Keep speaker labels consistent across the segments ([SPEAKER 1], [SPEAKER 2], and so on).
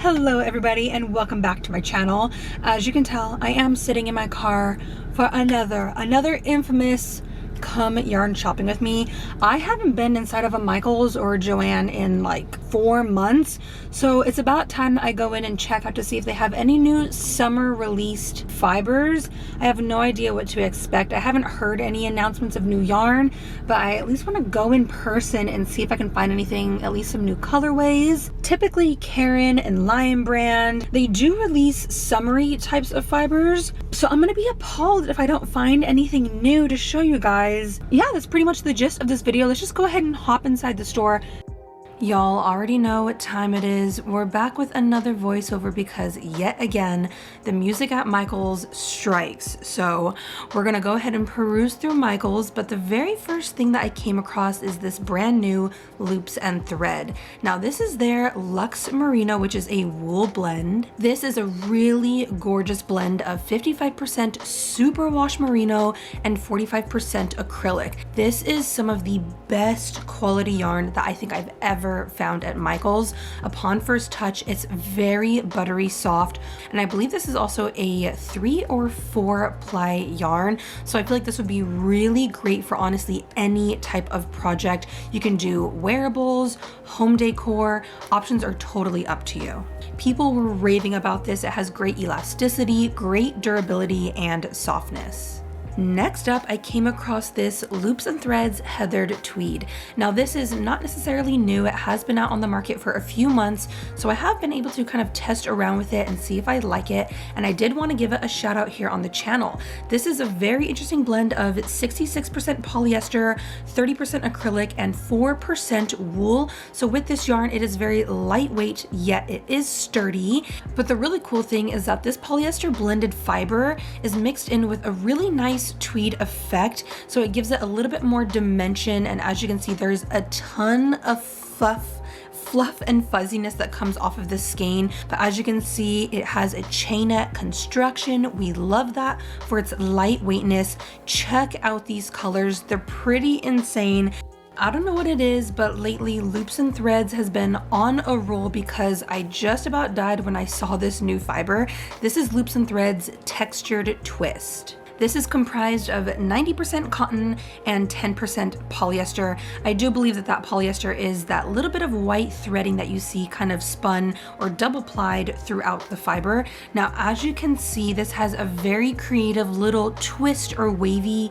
[SPEAKER 1] Hello everybody and welcome back to my channel. As you can tell, I am sitting in my car for another infamous come yarn shopping with me. I haven't been inside of a Michaels or Joann in like 4 months, so it's about time that I go in and check out to see if they have any new summer released fibers. I have no idea what to expect. I haven't heard any announcements of new yarn, but I at least want to go in person and see if I can find anything, at least some new colorways. Typically Erin and Lion Brand, they do release summery types of fibers, so I'm gonna be appalled if I don't find anything new to show you guys. Yeah, that's pretty much the gist of this video. Let's just go ahead and hop inside the store. Y'all already know what time it is. We're back with another voiceover because yet again, the music at Michaels strikes. So we're gonna go ahead and peruse through Michaels, but the very first thing that I came across is this brand new loops and thread. Now this is their Luxe Merino, which is a wool blend. This is a really gorgeous blend of 55% superwash merino and 45% acrylic. This is some of the best quality yarn that I think I've ever found at Michaels. Upon first touch, it's very buttery soft, and I believe this is also a 3 or 4 ply yarn, so I feel like this would be really great for honestly any type of project. You can do wearables, home decor, options are totally up to you. People were raving about this. It has great elasticity, great durability, and softness. Next up, I came across this Loops and Threads Heathered Tweed. Now this is not necessarily new. It has been out on the market for a few months, so I have been able to kind of test around with it and see if I like it, and I did want to give it a shout out here on the channel. This is a very interesting blend of 66% polyester, 30% acrylic, and 4% wool. So with this yarn, it is very lightweight, yet it is sturdy. But the really cool thing is that this polyester blended fiber is mixed in with a really nice tweed effect, so it gives it a little bit more dimension, and as you can see, there's a ton of fluff and fuzziness that comes off of the skein. But as you can see, it has a chainette construction. We love that for its lightweightness. Check out these colors, they're pretty insane. I don't know what it is, but lately Loops and Threads has been on a roll because I just about died when I saw this new fiber. This is Loops and Threads Textured Twist. This is comprised of 90% cotton and 10% polyester. I do believe that polyester is that little bit of white threading that you see kind of spun or double plied throughout the fiber. Now, as you can see, this has a very creative little twist or wavy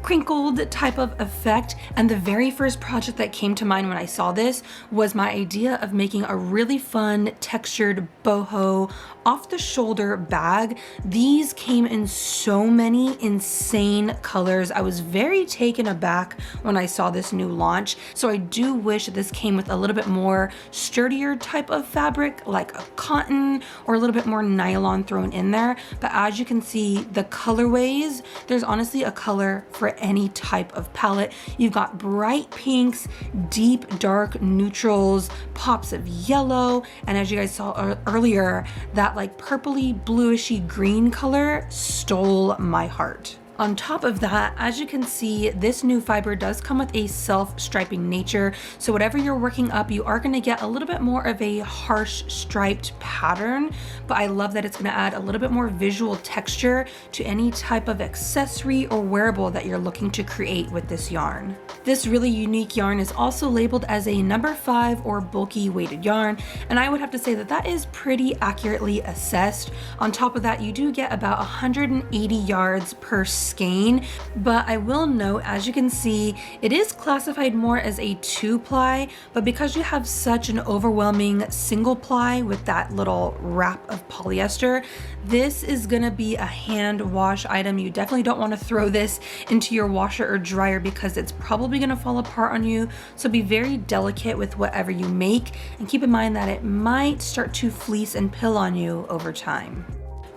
[SPEAKER 1] crinkled type of effect, and the very first project that came to mind when I saw this was my idea of making a really fun textured boho off the shoulder bag. These came in so many insane colors. I was very taken aback when I saw this new launch, so I do wish this came with a little bit more sturdier type of fabric, like a cotton or a little bit more nylon thrown in there. But as you can see, the colorways, there's honestly a color for any type of palette. You've got bright pinks, deep dark neutrals, pops of yellow, and as you guys saw earlier, that like purpley bluishy green color stole my heart. On top of that, as you can see, this new fiber does come with a self-striping nature. So whatever you're working up, you are gonna get a little bit more of a harsh striped pattern, but I love that it's gonna add a little bit more visual texture to any type of accessory or wearable that you're looking to create with this yarn. This really unique yarn is also labeled as a number 5 or bulky weighted yarn, and I would have to say that that is pretty accurately assessed. On top of that, you do get about 180 yards per skein, but I will note, as you can see, it is classified more as a 2-ply, but because you have such an overwhelming single ply with that little wrap of polyester, this is gonna be a hand wash item. You definitely don't want to throw this into your washer or dryer because it's probably gonna fall apart on you, so be very delicate with whatever you make and keep in mind that it might start to fleece and pill on you over time.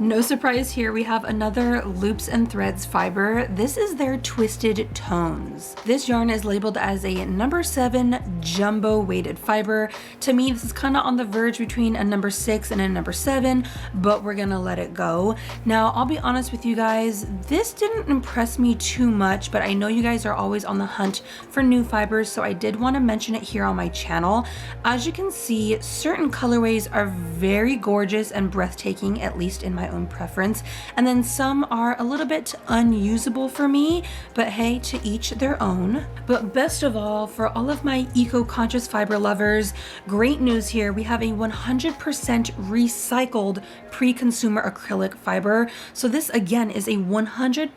[SPEAKER 1] No surprise here, we have another Loops and Threads fiber. This is their Twisted Tones. This yarn is labeled as a number 7 jumbo weighted fiber. To me, this is kind of on the verge between a number 6 and a number 7, but we're gonna let it go. Now, I'll be honest with you guys, this didn't impress me too much, but I know you guys are always on the hunt for new fibers, so I did want to mention it here on my channel. As you can see, certain colorways are very gorgeous and breathtaking, at least in my own preference, and then some are a little bit unusable for me, but hey, to each their own. But best of all, for all of my eco-conscious fiber lovers, great news here. We have a 100% recycled pre-consumer acrylic fiber. So this again is a 100%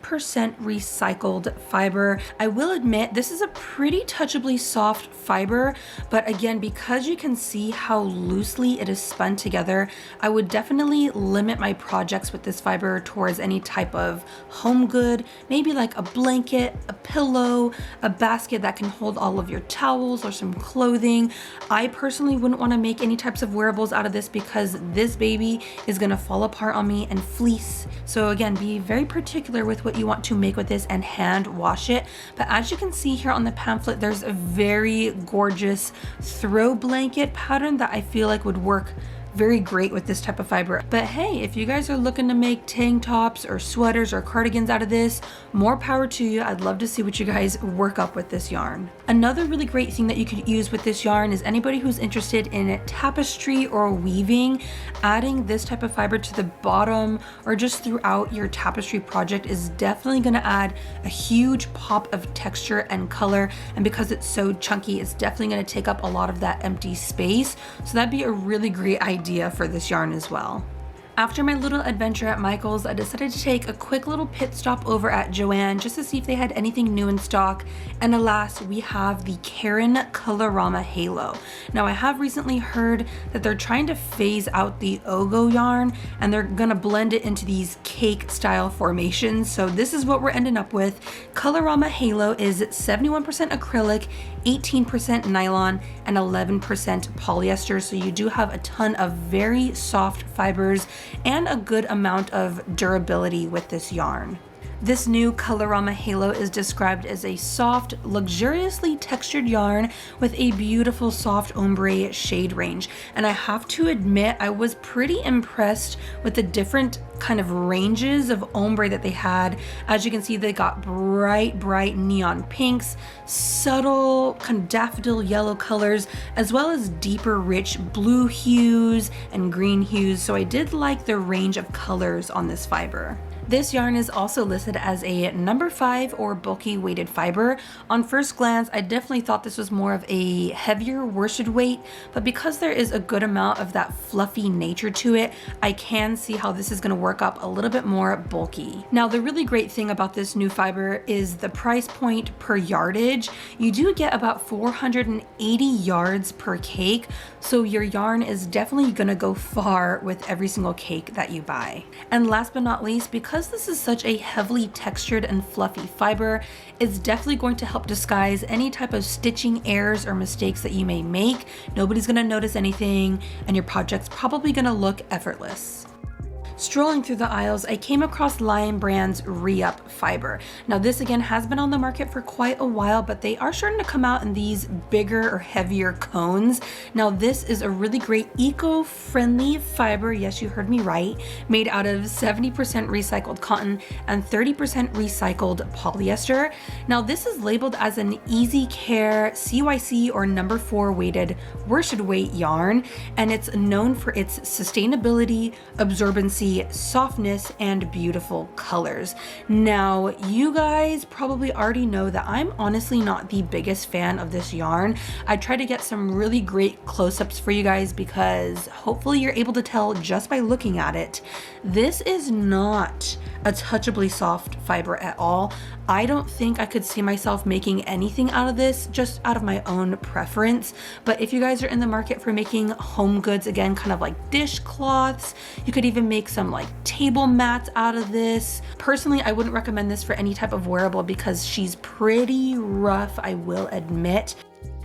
[SPEAKER 1] recycled fiber. I will admit this is a pretty touchably soft fiber, but again, because you can see how loosely it is spun together, I would definitely limit my projects with this fiber towards any type of home good, maybe like a blanket, a pillow, a basket that can hold all of your towels or some clothing. I personally wouldn't want to make any types of wearables out of this because this baby is going to fall apart on me and fleece. So again, be very particular with what you want to make with this and hand wash it. But as you can see here on the pamphlet, there's a very gorgeous throw blanket pattern that I feel like would work very great with this type of fiber. But hey, if you guys are looking to make tank tops or sweaters or cardigans out of this, more power to you. I'd love to see what you guys work up with this yarn. Another really great thing that you could use with this yarn is anybody who's interested in tapestry or weaving, adding this type of fiber to the bottom or just throughout your tapestry project is definitely going to add a huge pop of texture and color. And because it's so chunky, it's definitely going to take up a lot of that empty space. So that'd be a really great idea for this yarn as well. After my little adventure at Michael's, I decided to take a quick little pit stop over at Joann just to see if they had anything new in stock. And alas, we have the erin Colorama Halo. Now I have recently heard that they're trying to phase out the Ogo yarn and they're gonna blend it into these cake style formations. So this is what we're ending up with. Colorama Halo is 71% acrylic, 18% nylon, and 11% polyester. So you do have a ton of very soft fibers and a good amount of durability with this yarn. This new Colorama Halo is described as a soft, luxuriously textured yarn with a beautiful soft ombre shade range. And I have to admit, I was pretty impressed with the different kind of ranges of ombre that they had. As you can see, they got bright neon pinks, subtle kind of daffodil yellow colors, as well as deeper rich blue hues and green hues. So I did like the range of colors on this fiber. This yarn is also listed as a number 5 or bulky weighted fiber. On first glance, I definitely thought this was more of a heavier worsted weight, but because there is a good amount of that fluffy nature to it, I can see how this is going to work up a little bit more bulky. Now, the really great thing about this new fiber is the price point per yardage. You do get about 480 yards per cake, so your yarn is definitely going to go far with every single cake that you buy. And last but not least, because this is such a heavily textured and fluffy fiber, it's definitely going to help disguise any type of stitching errors or mistakes that you may make. Nobody's going to notice anything, and your project's probably going to look effortless. Strolling through the aisles, I came across Lion Brand's ReUp fiber. Now this again has been on the market for quite a while, but they are starting to come out in these bigger or heavier cones. Now this is a really great eco-friendly fiber, yes, you heard me right, made out of 70% recycled cotton and 30% recycled polyester. Now this is labeled as an Easy Care CYC or number 4 weighted worsted weight yarn, and it's known for its sustainability, absorbency, softness, and beautiful colors. Now, you guys probably already know that I'm honestly not the biggest fan of this yarn. I try to get some really great close-ups for you guys because hopefully you're able to tell just by looking at it. This is not a touchably soft fiber at all. I don't think I could see myself making anything out of this, just out of my own preference. But if you guys are in the market for making home goods, again, kind of like dishcloths, you could even make some like table mats out of this. Personally, I wouldn't recommend this for any type of wearable because she's pretty rough, I will admit.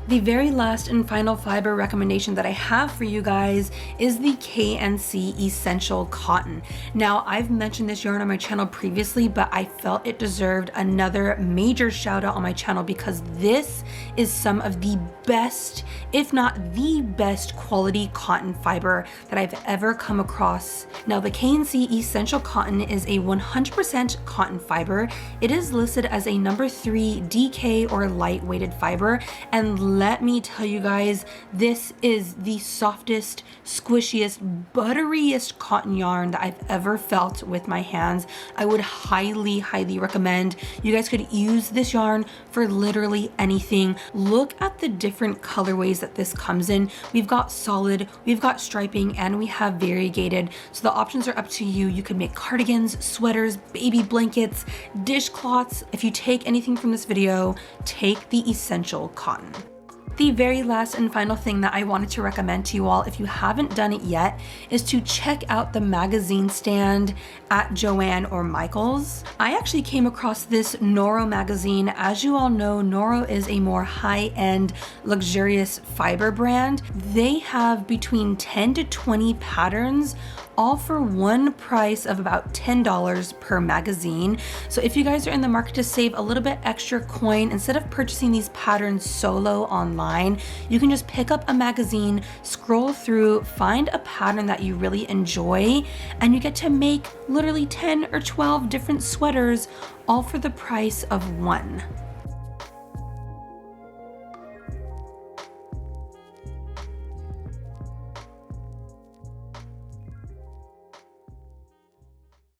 [SPEAKER 1] The very last and final fiber recommendation that I have for you guys is the KMC Essential Cotton. Now, I've mentioned this yarn on my channel previously, but I felt it deserved another major shout out on my channel because this is some of the best, if not the best quality cotton fiber that I've ever come across. Now, the KMC Essential Cotton is a 100% cotton fiber. It is listed as a number 3 DK or light weighted fiber, and let me tell you guys, this is the softest, squishiest, butteriest cotton yarn that I've ever felt with my hands. I would highly recommend you guys could use this yarn for literally anything. Look at the different colorways that this comes in. We've got solid, we've got striping, and we have variegated. So the options are up to you. You can make cardigans, sweaters, baby blankets, dishcloths. If you take anything from this video, take the Essential Cotton. The very last and final thing that I wanted to recommend to you all, if you haven't done it yet, is to check out the magazine stand at Joann or Michael's. I actually came across this Noro magazine. As you all know, Noro is a more high-end, luxurious fiber brand. They have between 10 to 20 patterns, all for one price of about $10 per magazine. So if you guys are in the market to save a little bit extra coin, instead of purchasing these patterns solo online, you can just pick up a magazine, scroll through, find a pattern that you really enjoy, and you get to make literally 10 or 12 different sweaters, all for the price of one.